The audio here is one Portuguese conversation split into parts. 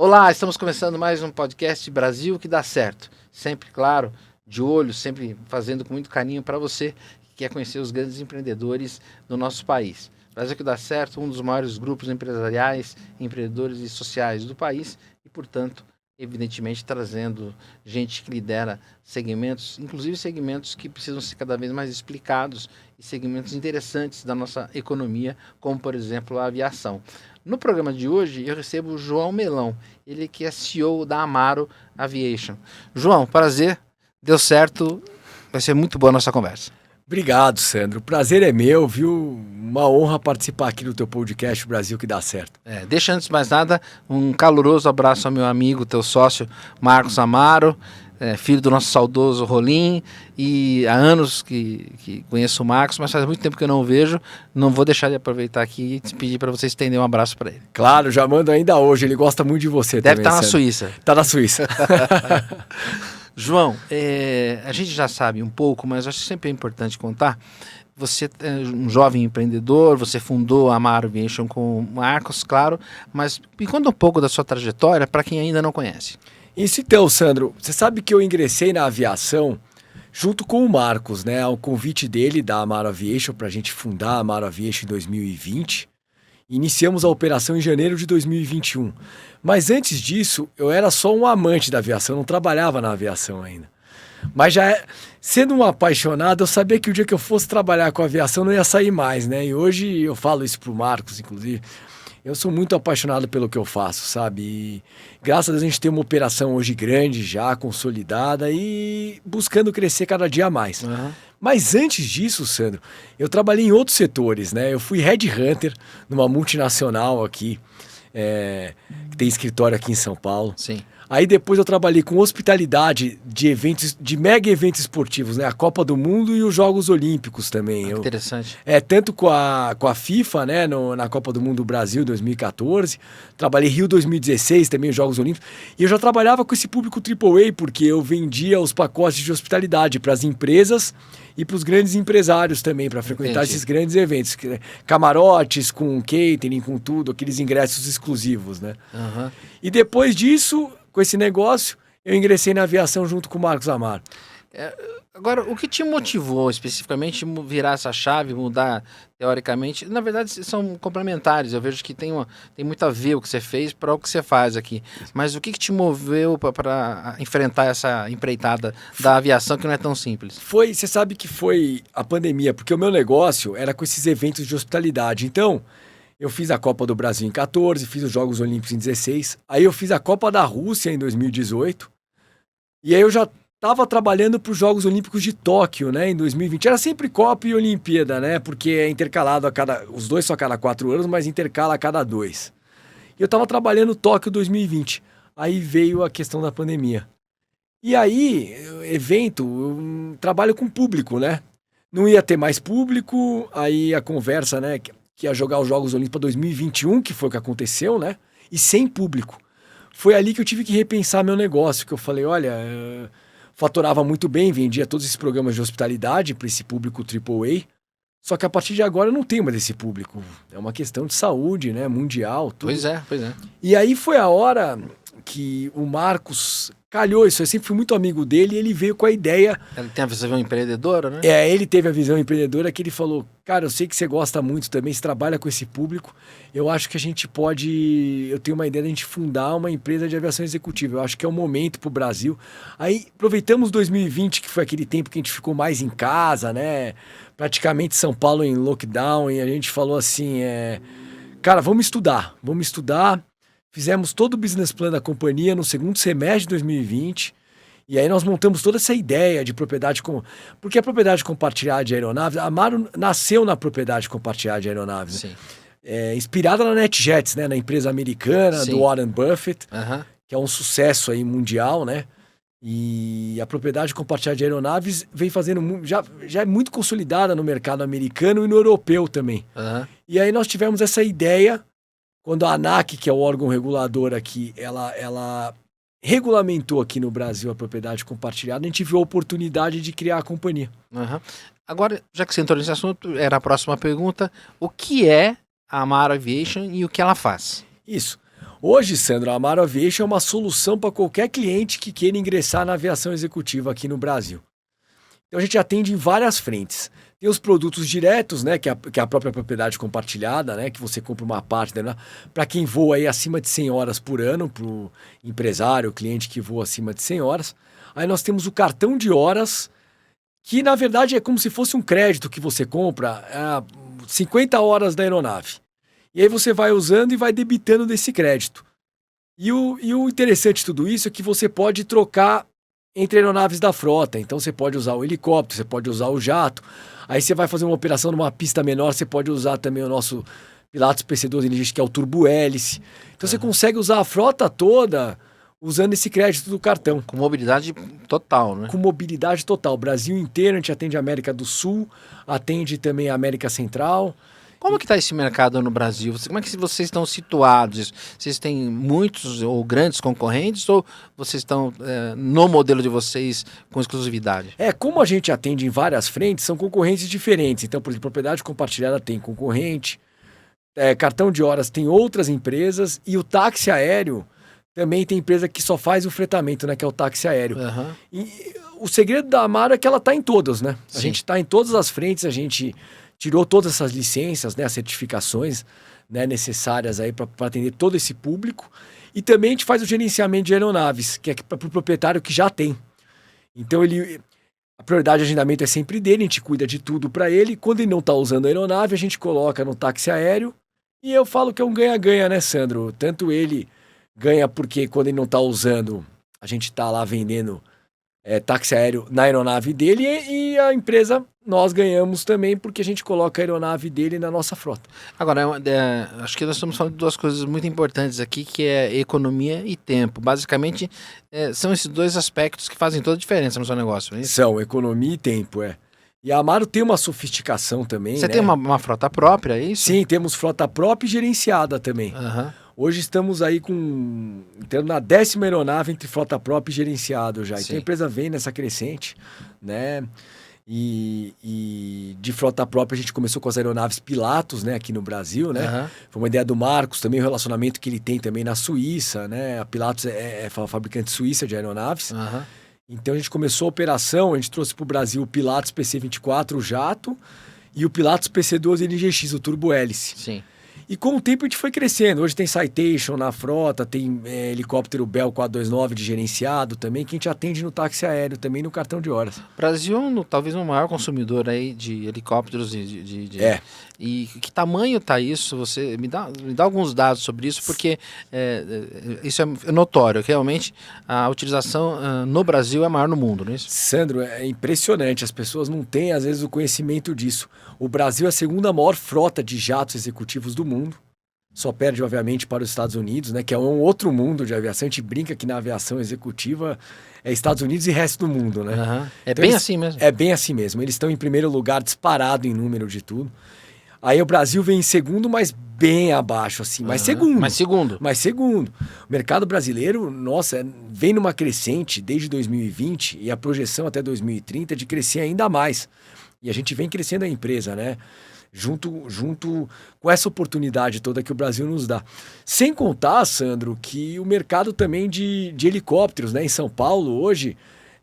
Olá, estamos começando mais um podcast Brasil que dá certo. Sempre, claro, de olho, sempre fazendo com muito carinho para você que quer conhecer os grandes empreendedores do nosso país. Brasil que dá certo, um dos maiores grupos empresariais, empreendedores e sociais do país e, portanto, evidentemente trazendo gente que lidera segmentos, inclusive segmentos que precisam ser cada vez mais explicados e segmentos interessantes da nossa economia, como, por exemplo, a aviação. No programa de hoje, eu recebo o João Melão, ele que é CEO da Amaro Aviation. João, prazer, deu certo, vai ser muito boa a nossa conversa. Obrigado, Sandro. O prazer é meu, viu? Uma honra participar aqui do teu podcast Brasil que dá certo. Deixa antes de mais nada um caloroso abraço ao meu amigo, teu sócio Marcos Amaro, filho do nosso saudoso Rolim, e há anos que conheço o Marcos, mas faz muito tempo que eu não o vejo, não vou deixar de aproveitar aqui e te pedir para você estender um abraço para ele. Claro, já mando ainda hoje, ele gosta muito de você Deve também. Deve estar na Suíça. Tá na Suíça. João, a gente já sabe um pouco, mas acho que sempre é importante contar. Você é um jovem empreendedor, você fundou a Amaro Aviation com o Marcos, claro, mas me conta um pouco da sua trajetória para quem ainda não conhece. Isso então, Sandro, você sabe que eu ingressei na aviação junto com o Marcos, né? Ao convite dele da Amaro Aviation para a gente fundar a Amaro Aviation em 2020. Iniciamos a operação em janeiro de 2021. Mas antes disso, eu era só um amante da aviação, não trabalhava na aviação ainda. Mas sendo um apaixonado, eu sabia que o dia que eu fosse trabalhar com a aviação não ia sair mais, né? E hoje eu falo isso pro Marcos, inclusive. Eu sou muito apaixonado pelo que eu faço, sabe? E graças a Deus a gente tem uma operação hoje grande, já consolidada e buscando crescer cada dia mais. Uhum. Mas antes disso, Sandro, eu trabalhei em outros setores, né? Eu fui headhunter numa multinacional aqui, que tem escritório aqui em São Paulo. Sim. Aí depois eu trabalhei com hospitalidade de eventos, de mega eventos esportivos, né? A Copa do Mundo e os Jogos Olímpicos também. Interessante. Tanto com a FIFA, né? Na Copa do Mundo do Brasil 2014. Trabalhei Rio 2016 também, os Jogos Olímpicos. E eu já trabalhava com esse público AAA, porque eu vendia os pacotes de hospitalidade para as empresas e para os grandes empresários também, para frequentar esses grandes eventos. Camarotes, com catering, com tudo, aqueles ingressos exclusivos, né? Uhum. E depois disso, com esse negócio, eu ingressei na aviação junto com o Marcos Amaro. Agora, o que te motivou especificamente virar essa chave, mudar teoricamente? Na verdade, são complementares. Eu vejo que tem muito a ver o que você fez para o que você faz aqui. Mas o que te moveu para enfrentar essa empreitada da aviação que não é tão simples? Você sabe que foi a pandemia, porque o meu negócio era com esses eventos de hospitalidade. Então, eu fiz a Copa do Brasil em 14, fiz os Jogos Olímpicos em 16. Aí eu fiz a Copa da Rússia em 2018. E aí eu já estava trabalhando para os Jogos Olímpicos de Tóquio, né, em 2020. Era sempre Copa e Olimpíada, né, porque é intercalado os dois só a cada 4 anos, mas intercala a cada 2. E eu estava trabalhando Tóquio 2020. Aí veio a questão da pandemia. E aí, evento, eu trabalho com público, né? Não ia ter mais público, aí a conversa, né, que ia jogar os Jogos Olímpicos para 2021, que foi o que aconteceu, né? E sem público. Foi ali que eu tive que repensar meu negócio, que eu falei, olha, faturava muito bem, vendia todos esses programas de hospitalidade para esse público AAA, só que a partir de agora eu não tenho mais esse público. É uma questão de saúde, né? Mundial. Tudo. Pois é. E aí foi a hora que o Marcos calhou isso. Eu sempre fui muito amigo dele e ele veio com a ideia. Ele tem a visão empreendedora, né? Ele teve a visão empreendedora que ele falou, cara, eu sei que você gosta muito também, você trabalha com esse público, eu acho que a gente pode... Eu tenho uma ideia de a gente fundar uma empresa de aviação executiva, eu acho que é o momento pro Brasil. Aí aproveitamos 2020, que foi aquele tempo que a gente ficou mais em casa, né? Praticamente São Paulo em lockdown, e a gente falou assim, cara, vamos estudar. Fizemos todo o business plan da companhia no segundo semestre de 2020. E aí nós montamos toda essa ideia de propriedade... Porque a propriedade compartilhada de aeronaves... A Amaro nasceu na propriedade compartilhada de aeronaves. Sim. Inspirada na NetJets, né? Na empresa americana, Sim. do Warren Buffett. Uhum. Que é um sucesso aí mundial, né? E a propriedade compartilhada de aeronaves vem fazendo... Já é muito consolidada no mercado americano e no europeu também. Uhum. E aí nós tivemos essa ideia... Quando a ANAC, que é o órgão regulador aqui, ela regulamentou aqui no Brasil a propriedade compartilhada, a gente viu a oportunidade de criar a companhia. Uhum. Agora, já que você entrou nesse assunto, era a próxima pergunta. O que é a Amaro Aviation e o que ela faz? Isso. Hoje, Sandro, a Amaro Aviation é uma solução para qualquer cliente que queira ingressar na aviação executiva aqui no Brasil. Então a gente atende em várias frentes. Tem os produtos diretos, né, que é a própria propriedade compartilhada, né, que você compra uma parte dela, para quem voa aí acima de 100 horas por ano, para o empresário, o cliente que voa acima de 100 horas. Aí nós temos o cartão de horas, que na verdade é como se fosse um crédito que você compra 50 horas da aeronave. E aí você vai usando e vai debitando desse crédito. E o interessante de tudo isso é que você pode trocar entre aeronaves da frota. Então você pode usar o helicóptero, você pode usar o jato. Aí você vai fazer uma operação numa pista menor, você pode usar também o nosso Pilatus PC-12 Energia, que é o turbo-hélice. Então você consegue usar a frota toda usando esse crédito do cartão. Com mobilidade total, né? Com mobilidade total. O Brasil inteiro, a gente atende a América do Sul, atende também a América Central. Como que está esse mercado no Brasil? Como é que vocês estão situados? Vocês têm muitos ou grandes concorrentes ou vocês estão no modelo de vocês com exclusividade? Como a gente atende em várias frentes, são concorrentes diferentes. Então, por exemplo, propriedade compartilhada tem concorrente, cartão de horas tem outras empresas e o táxi aéreo também tem empresa que só faz o fretamento, né, que é o táxi aéreo. Uhum. E o segredo da Amaro é que ela está em todas, né? A Sim. gente está em todas as frentes, a gente tirou todas essas licenças, né, as certificações, né, necessárias aí para atender todo esse público. E também a gente faz o gerenciamento de aeronaves, que é para o proprietário que já tem. Então a prioridade de agendamento é sempre dele, a gente cuida de tudo para ele. Quando ele não está usando a aeronave, a gente coloca no táxi aéreo. E eu falo que é um ganha-ganha, né, Sandro? Tanto ele ganha porque quando ele não está usando, a gente está lá vendendo táxi aéreo na aeronave dele e a empresa, nós ganhamos também porque a gente coloca a aeronave dele na nossa frota. Agora, acho que nós estamos falando de duas coisas muito importantes aqui, que é economia e tempo. Basicamente, são esses dois aspectos que fazem toda a diferença no seu negócio, não é isso? São economia e tempo, E a Amaro tem uma sofisticação também, Você né? tem uma frota própria, é isso? Sim, temos frota própria e gerenciada também. Uhum. Hoje estamos aí entrando na 10ª aeronave entre frota própria e gerenciado já. Sim. Então a empresa vem nessa crescente, né? E de frota própria a gente começou com as aeronaves Pilatus, né? Aqui no Brasil, né? Uhum. Foi uma ideia do Marcos, também o relacionamento que ele tem também na Suíça, né? A Pilatus é fabricante suíça de aeronaves. Uhum. Então a gente começou a operação, a gente trouxe para o Brasil o Pilatus PC-24, o jato, e o Pilatus PC-12 NGX, o turbo-hélice. Sim. E com o tempo a gente foi crescendo. Hoje tem Citation na frota, tem helicóptero Bell 429 de gerenciado também, que a gente atende no táxi aéreo, também no cartão de horas. O Brasil é talvez o maior consumidor aí de helicópteros e que tamanho está isso? Você me dá alguns dados sobre isso, porque isso é notório, que realmente a utilização no Brasil é maior no mundo, não é isso? Sandro, é impressionante, as pessoas não têm às vezes o conhecimento disso. O Brasil é a segunda maior frota de jatos executivos do mundo. Só perde, obviamente, para os Estados Unidos, né? Que é um outro mundo de aviação. A gente brinca que na aviação executiva é Estados Unidos e resto do mundo, né? Uhum. Então, bem assim mesmo. É bem assim mesmo. Eles estão em primeiro lugar, disparado em número de tudo. Aí o Brasil vem em segundo, mas bem abaixo, assim. Mas segundo. Mas segundo. O mercado brasileiro, nossa, vem numa crescente desde 2020 e a projeção até 2030 é de crescer ainda mais. E a gente vem crescendo a empresa, né? Junto com essa oportunidade toda que o Brasil nos dá. Sem contar, Sandro, que o mercado também de helicópteros, né? Em São Paulo, hoje,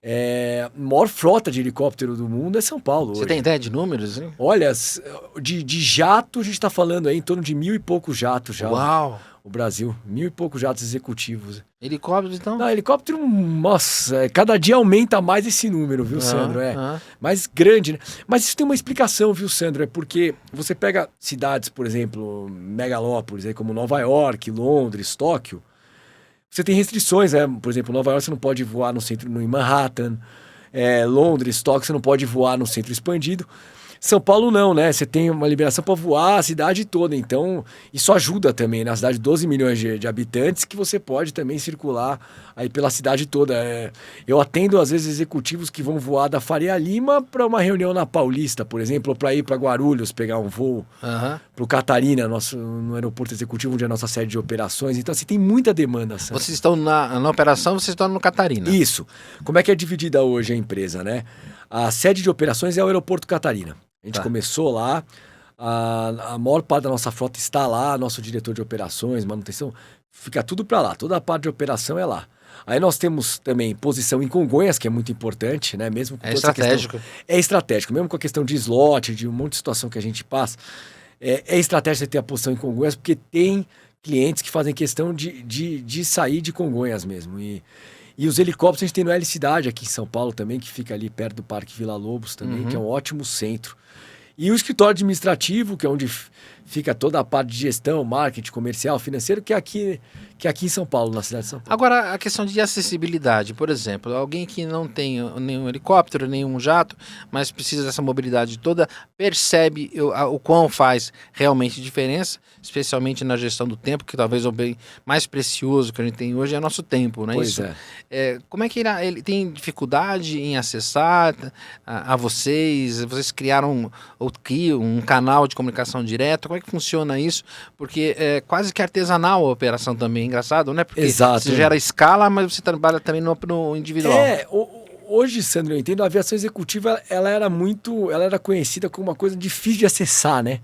a maior frota de helicóptero do mundo é São Paulo. Você tem ideia de números, hein? Olha, de jato, a gente está falando aí em torno de 1.000 e poucos jatos já. Uau! O Brasil, 1.000 e poucos jatos executivos. Helicópteros, então? Não, helicóptero, nossa, cada dia aumenta mais esse número, viu, Sandro? Mais grande, né? Mas isso tem uma explicação, viu, Sandro? É porque você pega cidades, por exemplo, megalópolis, aí, como Nova York, Londres, Tóquio, você tem restrições, né? Por exemplo, Nova York você não pode voar em Manhattan, Londres, Tóquio você não pode voar no centro expandido. São Paulo não, né? Você tem uma liberação para voar a cidade toda, então isso ajuda também, na cidade de 12 milhões de habitantes, que você pode também circular aí pela cidade toda. Eu atendo às vezes executivos que vão voar da Faria Lima para uma reunião na Paulista, por exemplo, ou para ir para Guarulhos pegar um voo, para o Catarina, no aeroporto executivo onde é a nossa sede de operações. Então assim, tem muita demanda. Sabe? Vocês estão na operação, vocês estão no Catarina. Isso. Como é que é dividida hoje a empresa, né? A sede de operações é o aeroporto Catarina. A gente começou lá, a maior parte da nossa frota está lá, nosso diretor de operações, manutenção, fica tudo para lá, toda a parte de operação é lá. Aí nós temos também posição em Congonhas, que é muito importante, né? Mesmo com É toda essa estratégico. é estratégico, mesmo com a questão de slot, de um monte de situação que a gente passa, é estratégia você ter a posição em Congonhas, porque tem clientes que fazem questão de sair de Congonhas mesmo. E os helicópteros a gente tem no Helicidade aqui em São Paulo também, que fica ali perto do Parque Vila Lobos também, que é um ótimo centro. E o escritório administrativo, que é onde fica toda a parte de gestão, marketing, comercial, financeiro, que é aqui em São Paulo, na cidade de São Paulo. Agora, a questão de acessibilidade, por exemplo, alguém que não tem nenhum helicóptero, nenhum jato, mas precisa dessa mobilidade toda, percebe o quão faz realmente diferença, especialmente na gestão do tempo, que talvez o bem mais precioso que a gente tem hoje é nosso tempo, não é isso? Como é que ele tem dificuldade em acessar a vocês? Vocês criaram ou criam um canal de comunicação direto? Como é que funciona isso? Porque é quase que artesanal a operação também. Engraçado, né? Porque você gera escala, mas você trabalha também no individual. Hoje, Sandro, eu entendo, a aviação executiva, ela era conhecida como uma coisa difícil de acessar, né?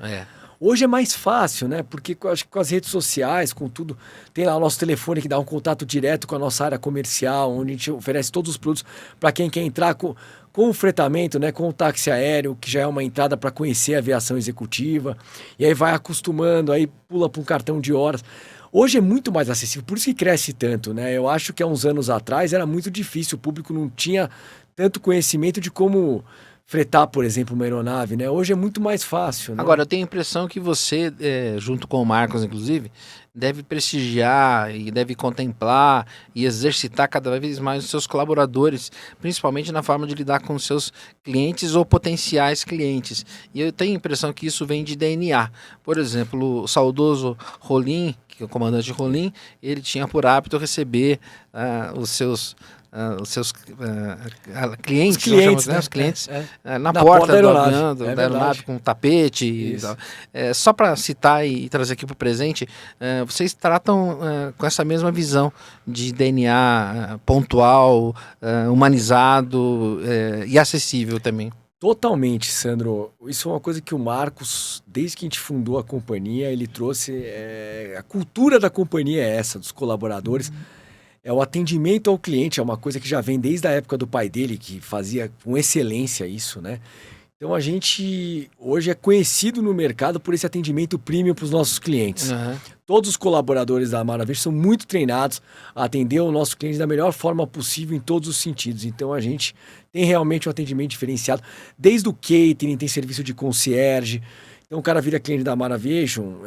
Hoje é mais fácil, né? Porque acho que com as redes sociais, com tudo, tem lá o nosso telefone que dá um contato direto com a nossa área comercial, onde a gente oferece todos os produtos para quem quer entrar com o fretamento, né? Com o táxi aéreo, que já é uma entrada para conhecer a aviação executiva, e aí vai acostumando, aí pula para um cartão de horas. Hoje é muito mais acessível, por isso que cresce tanto, né? Eu acho que há uns anos atrás era muito difícil, o público não tinha tanto conhecimento de como fretar, por exemplo, uma aeronave, né? Hoje é muito mais fácil, né? Agora, eu tenho a impressão que você, junto com o Marcos, inclusive, deve prestigiar e deve contemplar e exercitar cada vez mais os seus colaboradores, principalmente na forma de lidar com os seus clientes ou potenciais clientes. E eu tenho a impressão que isso vem de DNA. Por exemplo, o saudoso Rolim, que é o comandante Rolim, ele tinha por hábito receber os seus clientes, os clientes na porta da aeronave com tapete e tal. Só para citar e trazer aqui para o presente, vocês tratam com essa mesma visão de DNA pontual, humanizado e acessível também. Totalmente, Sandro. Isso é uma coisa que o Marcos, desde que a gente fundou a companhia, ele trouxe. A cultura da companhia é essa, dos colaboradores. É o atendimento ao cliente, é uma coisa que já vem desde a época do pai dele, que fazia com excelência isso, né? Então a gente hoje é conhecido no mercado por esse atendimento premium para os nossos clientes. Todos os colaboradores da Maravilha são muito treinados a atender o nosso cliente da melhor forma possível em todos os sentidos. Então a gente tem realmente um atendimento diferenciado. Desde o catering, tem serviço de concierge. Então o cara vira cliente da Maraviation,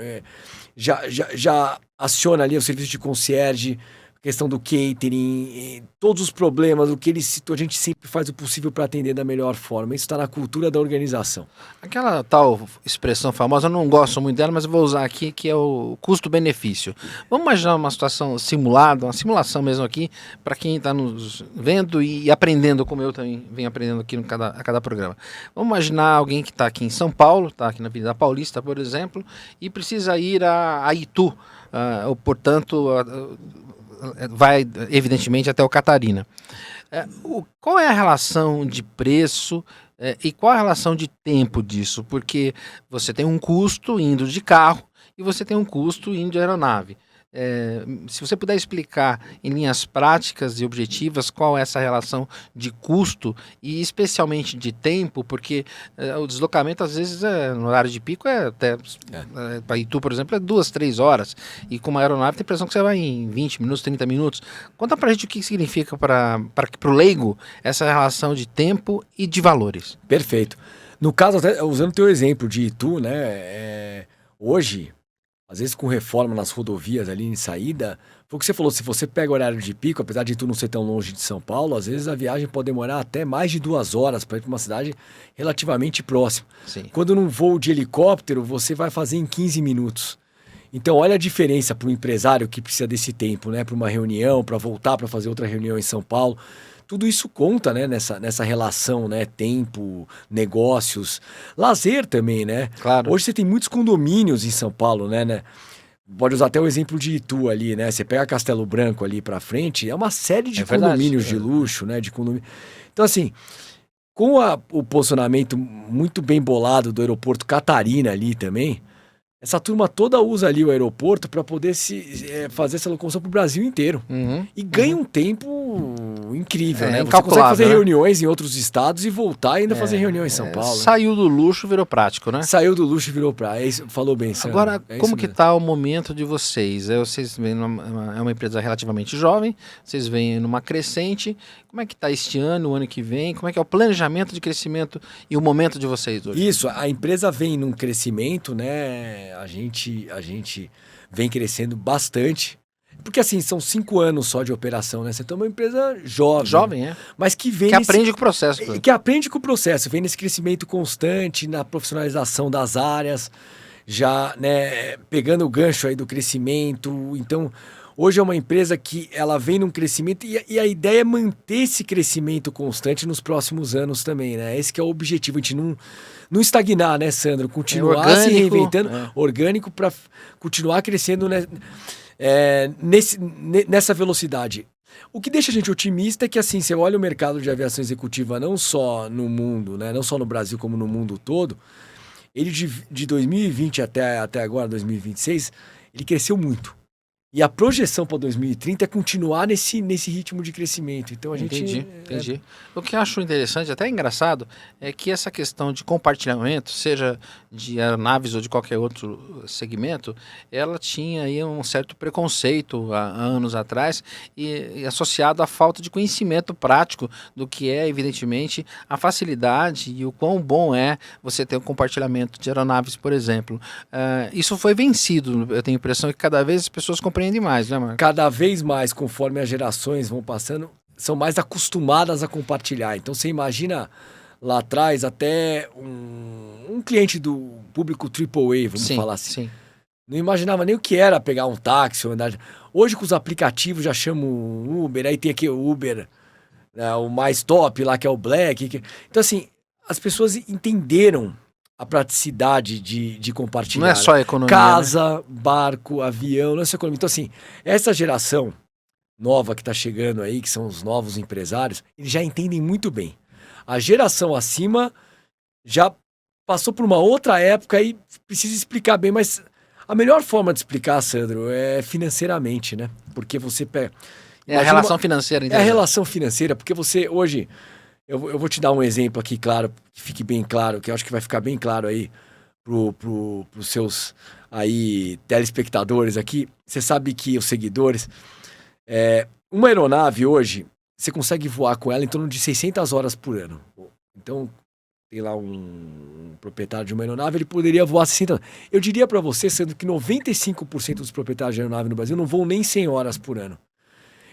já aciona ali o serviço de concierge, questão do catering, todos os problemas, o que ele citou, a gente sempre faz o possível para atender da melhor forma. Isso está na cultura da organização. Aquela tal expressão famosa, eu não gosto muito dela, mas eu vou usar aqui, que é o custo-benefício. Vamos imaginar uma situação simulada, uma simulação mesmo aqui, para quem está nos vendo e aprendendo, como eu também venho aprendendo aqui a cada programa. Vamos imaginar alguém que está aqui em São Paulo, está aqui na Avenida Paulista, por exemplo, e precisa ir a Itu, ou portanto... vai, evidentemente, até o Catarina. Qual é a relação de preço e qual a relação de tempo disso? Porque você tem um custo indo de carro e você tem um custo indo de aeronave. Se você puder explicar em linhas práticas e objetivas qual é essa relação de custo e especialmente de tempo, porque o deslocamento às vezes no horário de pico para Itu, por exemplo, é 2, 3 horas e com uma aeronave tem a impressão que você vai em 20 minutos, 30 minutos. Conta pra gente o que significa para o leigo essa relação de tempo e de valores. Perfeito. No caso, até usando o teu exemplo de Itu, né, hoje... Às vezes com reforma nas rodovias ali em saída, foi o que você falou, se você pega o horário de pico, apesar de tu não ser tão longe de São Paulo, às vezes a viagem pode demorar até mais de 2 horas para ir para uma cidade relativamente próxima. Sim. Quando num voo de helicóptero, você vai fazer em 15 minutos. Então olha a diferença para o empresário que precisa desse tempo, né? Para uma reunião, para voltar para fazer outra reunião em São Paulo. Tudo isso conta, né, nessa relação, né, tempo, negócios, lazer também, né? Claro. Hoje você tem muitos condomínios em São Paulo, né? Pode usar até o exemplo de Itu ali, né? Você pega Castelo Branco ali pra frente, é uma série de condomínios de luxo, né? De condomínio. Então, assim, com o posicionamento muito bem bolado do aeroporto Catarina ali também, essa turma toda usa ali o aeroporto para poder fazer essa locomoção para o Brasil inteiro. E ganha um tempo incrível, né? Você consegue fazer reuniões em outros estados e voltar e ainda fazer reunião em São Paulo. Saiu do luxo, virou prático, né? Saiu do luxo e virou prático. Falou bem, Sandro. Agora, como que está o momento de vocês? Vocês vêm é uma empresa relativamente jovem, vocês vêm numa crescente. Como é que está este ano, o ano que vem? Como é que é o planejamento de crescimento e o momento de vocês hoje? Isso, a empresa vem num crescimento, né? A gente vem crescendo bastante. Porque assim, são 5 anos só de operação, né? Você tem uma empresa jovem. Jovem, é. Mas que vem... Que aprende com o processo. Que aprende com o processo. Vem nesse crescimento constante, na profissionalização das áreas, já, né, pegando o gancho aí do crescimento. Então, hoje é uma empresa que ela vem num crescimento e a ideia é manter esse crescimento constante nos próximos anos também, né? Esse que é o objetivo, a gente não estagnar, né, Sandro? Continuar orgânico, se reinventando, orgânico, para continuar crescendo, né? Nessa velocidade. O que deixa a gente otimista é que, assim, você olha o mercado de aviação executiva não só no mundo, né, não só no Brasil como no mundo todo, ele de 2020 até agora, 2026, ele cresceu muito. E a projeção para 2030 é continuar nesse ritmo de crescimento. Então a gente... Entendi. O que eu acho interessante, até engraçado, é que essa questão de compartilhamento, seja de aeronaves ou de qualquer outro segmento, ela tinha aí um certo preconceito há anos atrás e associado à falta de conhecimento prático do que é, evidentemente, a facilidade e o quão bom é você ter um compartilhamento de aeronaves, por exemplo. Isso foi vencido. Eu tenho a impressão que cada vez as pessoas compreendem mais, né, Marco? Cada vez mais, conforme as gerações vão passando, são mais acostumadas a compartilhar. Então você imagina lá atrás até um cliente do público AAA, vamos falar assim. Sim. Não imaginava nem o que era pegar um táxi ou andar. Hoje com os aplicativos já chamam Uber, aí tem aqui o Uber, né, o mais top lá que é o Black. Então assim, as pessoas entenderam a praticidade de compartilhar. Não é só a economia, casa, né? barco, avião, não é só economia. Então, assim, essa geração nova que está chegando aí, que são os novos empresários, eles já entendem muito bem. A geração acima já passou por uma outra época e precisa explicar bem, mas a melhor forma de explicar, Sandro, é financeiramente, né? Porque você pega... É a relação financeira. É a relação financeira, porque você hoje... Eu vou te dar um exemplo aqui, claro, que fique bem claro, que eu acho que vai ficar bem claro aí pros seus aí telespectadores aqui. Você sabe que os seguidores... uma aeronave hoje, você consegue voar com ela em torno de 600 horas por ano. Então, tem lá um proprietário de uma aeronave, ele poderia voar 60 horas. Eu diria para você, sendo que 95% dos proprietários de aeronave no Brasil não voam nem 100 horas por ano.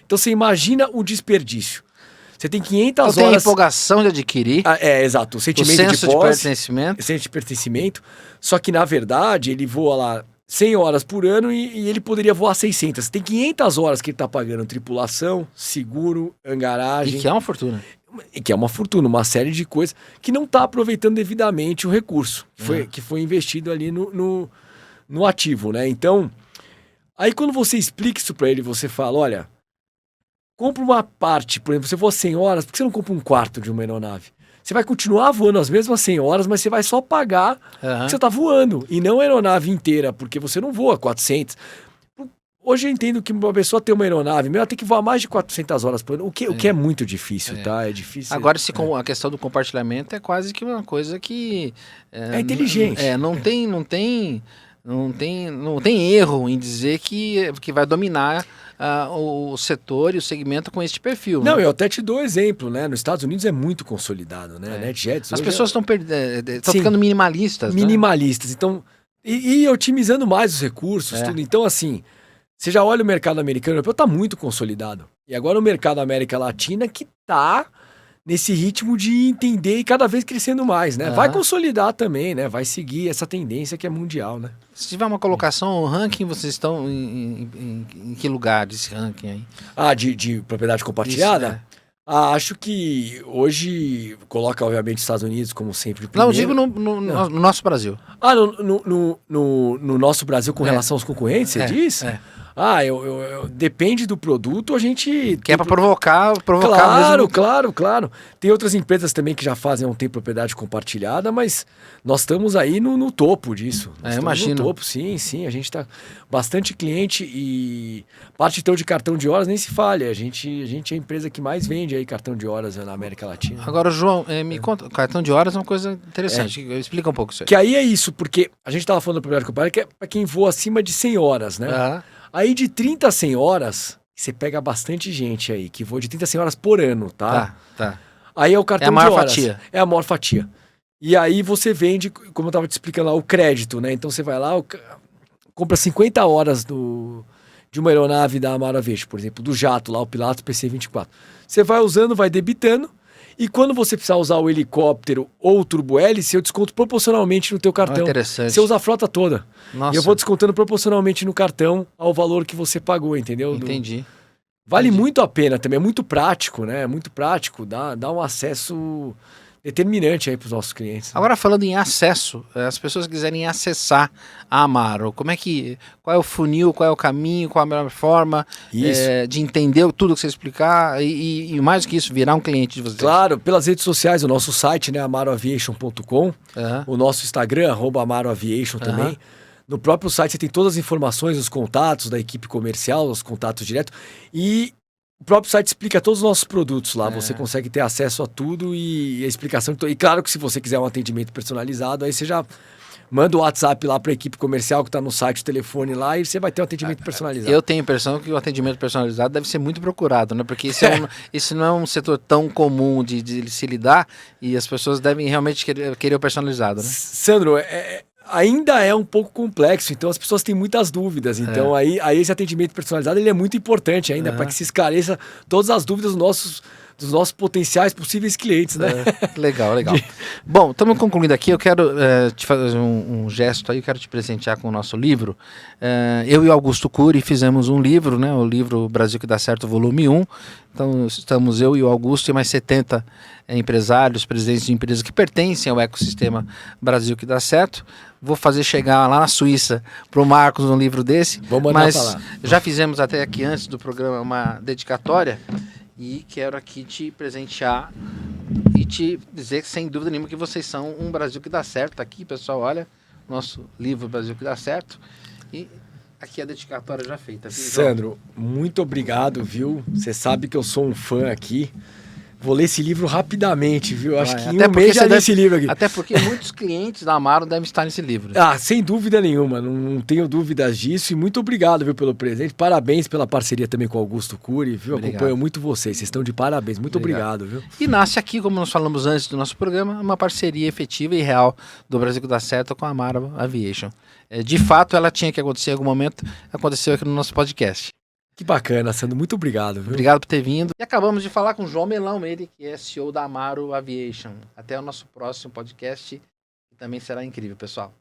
Então, você imagina o desperdício. Você tem 500 horas... Tem a empolgação de adquirir. Exato. O sentimento senso de posse. Senso de pertencimento. Só que, na verdade, ele voa lá 100 horas por ano e ele poderia voar 600. Tem 500 horas que ele está pagando tripulação, seguro, hangaragem. E que é uma fortuna. E que é uma fortuna, uma série de coisas que não está aproveitando devidamente o recurso que foi investido ali no ativo, né? Então, aí quando você explica isso para ele, você fala, olha... Compra uma parte, por exemplo, você voa 100 horas, por que você não compra um quarto de uma aeronave? Você vai continuar voando as mesmas 100 horas, mas você vai só pagar o que você está voando, e não a aeronave inteira, porque você não voa 400. Hoje eu entendo que uma pessoa tem uma aeronave, ela tem que voar mais de 400 horas por ano, o que é muito difícil, tá? É difícil. Agora, a questão do compartilhamento é quase que uma coisa que... É inteligente. Não tem erro em dizer que vai dominar o setor e o segmento com este perfil. Não, né? eu até te dou exemplo, né? Nos Estados Unidos é muito consolidado, né? NetJets, as pessoas estão ficando minimalistas. Minimalistas. Né? Então, e otimizando mais os recursos, tudo. Então, assim, você já olha o mercado americano, o europeu está muito consolidado. E agora o mercado da América Latina que está nesse ritmo de entender e cada vez crescendo mais, né? Vai consolidar também, né? Vai seguir essa tendência que é mundial, né? Se tiver uma colocação, um ranking, vocês estão em que lugar desse ranking aí? De propriedade compartilhada? Isso, acho que hoje coloca, obviamente, os Estados Unidos como sempre primeiro. Não, digo no nosso Brasil. No nosso Brasil com relação aos concorrentes, você diz? Depende do produto, a gente... Que é para provocar Claro, mesmo. claro. Tem outras empresas também que já fazem há um tempo propriedade compartilhada, mas nós estamos aí no topo disso. Nós estamos imagino. no topo, sim. A gente está bastante cliente e parte então de cartão de horas nem se fale. A gente é a empresa que mais vende aí cartão de horas na América Latina. Agora, João, me conta, cartão de horas é uma coisa interessante. Explica um pouco isso aí. Que aí é isso, porque a gente estava falando da propriedade compartilhada, que é para quem voa acima de 100 horas, né? Aí de 30 a 100 horas, você pega bastante gente aí, que voa de 30 a 100 horas por ano, tá? Tá. Aí é o cartão de horas. Fatia. É a maior fatia. E aí você vende, como eu tava te explicando lá, o crédito, né? Então você vai lá, compra 50 horas de uma aeronave da Amaro Aviation, por exemplo, do jato lá, o Pilatus PC-24. Você vai usando, vai debitando, e quando você precisar usar o helicóptero ou o turbo-hélice, eu desconto proporcionalmente no teu cartão. Interessante. Você usa a frota toda. Nossa. E eu vou descontando proporcionalmente no cartão ao valor que você pagou, entendeu? Entendi. Vale muito a pena também, é muito prático, né? É muito prático, dá um acesso determinante aí para os nossos clientes. Né? Agora, falando em acesso, as pessoas quiserem acessar a Amaro, qual é o funil, qual é o caminho, qual a melhor forma de entender tudo que você explicar e mais do que isso, virar um cliente de vocês? Claro, pelas redes sociais, o nosso site, né, amaroaviation.com, o nosso Instagram, @amaroaviation também. No próprio site você tem todas as informações, os contatos da equipe comercial, os contatos diretos e o próprio site explica todos os nossos produtos lá, você consegue ter acesso a tudo e a explicação. E claro que se você quiser um atendimento personalizado, aí você já manda o WhatsApp lá para a equipe comercial que está no site, o telefone lá, e você vai ter um atendimento personalizado. Eu tenho a impressão que o atendimento personalizado deve ser muito procurado, né? Porque esse não é um setor tão comum de se lidar e as pessoas devem realmente querer o personalizado, né? Sandro, ainda é um pouco complexo, então as pessoas têm muitas dúvidas. Então aí esse atendimento personalizado ele é muito importante ainda para que se esclareça todas as dúvidas dos nossos potenciais possíveis clientes, né? Legal. Bom, estamos concluindo aqui. Eu quero te fazer um gesto aí, eu quero te presentear com o nosso livro. Eu e o Augusto Cury fizemos um livro, né? O livro Brasil que dá certo, volume 1. Então estamos eu e o Augusto e mais 70 empresários, presidentes de empresas que pertencem ao ecossistema Brasil que dá certo. Vou fazer chegar lá na Suíça para o Marcos um livro desse. Vou mandar mas falar. Já fizemos até aqui antes do programa uma dedicatória e quero aqui te presentear e te dizer sem dúvida nenhuma que vocês são um Brasil que dá certo. Tá aqui, pessoal, olha, nosso livro Brasil que dá certo. E aqui a dedicatória já feita. Viu, Sandro, muito obrigado, viu? Você sabe que eu sou um fã aqui. Vou ler esse livro rapidamente, viu? Acho que em um mês já li esse livro aqui. Até porque muitos clientes da Amaro devem estar nesse livro. Sem dúvida nenhuma, não tenho dúvidas disso. E muito obrigado, viu, pelo presente. Parabéns pela parceria também com o Augusto Cury, viu? Obrigado. Acompanho muito vocês estão de parabéns. Muito obrigado, viu? E nasce aqui, como nós falamos antes do nosso programa, uma parceria efetiva e real do Brasil que dá certo com a Amaro Aviation. De fato, ela tinha que acontecer em algum momento, aconteceu aqui no nosso podcast. Que bacana, Sandro. Muito obrigado, viu? Obrigado por ter vindo. E acabamos de falar com o João Melão, ele que é CEO da Amaro Aviation. Até o nosso próximo podcast, que também será incrível, pessoal.